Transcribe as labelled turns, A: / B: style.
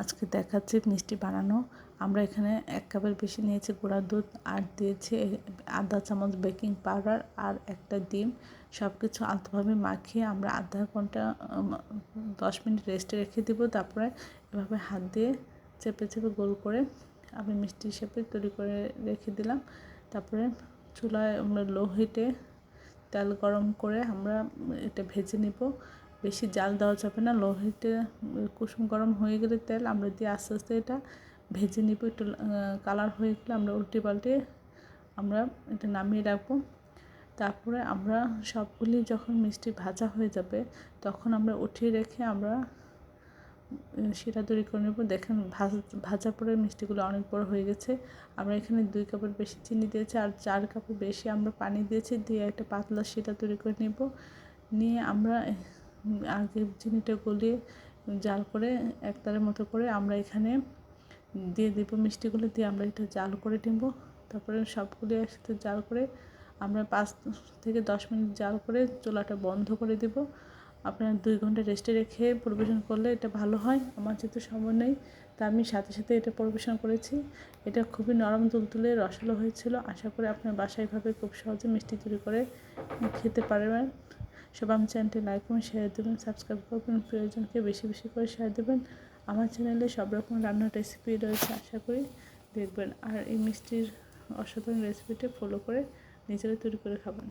A: আজকে দেখাচ্ছি মিষ্টি বানানো। আমরা এখানে 1 কাপের বেশি নিয়েছি গুঁড়া দুধ, আর দিয়েছি আধা চামচ বেকিং পাউডার আর একটা ডিম। সব কিছু আলতোভাবে মাখিয়ে আমরা আধা ঘন্টা 10 মিনিট রেস্টে রেখে দেবো। তারপরে এভাবে হাত দিয়ে চেপে চেপে গোল করে আমি মিষ্টি শেপে তৈরি করে রেখে দিলাম। তারপরে চুলায় আমরা লো হিটে তেল গরম করে আমরা এটা ভেজে নিব। বেশি জাল দেওয়া যাবে না। লো হিটে কুসুম গরম হয়ে গেলে তেল আমরা দিয়ে আস্তে আস্তে এটা ভেজে নিব। একটু কালার হয়ে গেলে আমরা উল্টে পাল্টে আমরা এটা নামিয়ে রাখবো। তারপরে আমরা সবগুলি যখন মিষ্টি ভাজা হয়ে যাবে তখন আমরা উঠিয়ে রেখে আমরা শিরা তৈরি করে নেব। দেখেন ভাজা পরে মিষ্টিগুলো অনেক বড় হয়ে গেছে। আমরা এখানে 2 কাপের বেশি চিনি দিয়েছি আর 4 কাপের বেশি আমরা পানি দিয়েছি। দিয়ে একটা পাতলা শিরা তৈরি করে নেব। নিয়ে আমরা আগে চিনিটা গলিয়ে জাল করে একতারের মতো করে আমরা এখানে দিয়ে দেবো মিষ্টিগুলো। দিয়ে আমরা এটা জাল করে নেব। তারপরে সবগুলো একসাথে জাল করে আমরা 5 থেকে 10 মিনিট জাল করে চুলাটা বন্ধ করে দেব। আপনার 2 ঘন্টা রেস্টে রেখে পরিবেশন করলে এটা ভালো হয়। আমার যেহেতু সময় নেই তা আমি সাথে সাথে এটা পরিবেশন করেছি। এটা খুবই নরম তুলতুলে রসালো হয়েছিল। আশা করি আপনার বাসায় এভাবে খুব সহজে মিষ্টি তৈরি করে খেতে পারবেন। সবাই আমার চ্যানেলটি লাইক করুন, শেয়ার দেবেন, সাবস্ক্রাইব করবেন, প্রিয়জনকে বেশি বেশি করে শেয়ার দেবেন। আমার চ্যানেলে সব রকম রান্নার রেসিপি রয়েছে, আশা করি দেখবেন। আর এই মিষ্টির অসাধারণ রেসিপিটা ফলো করে নিজেরা তৈরি করে খাবেন।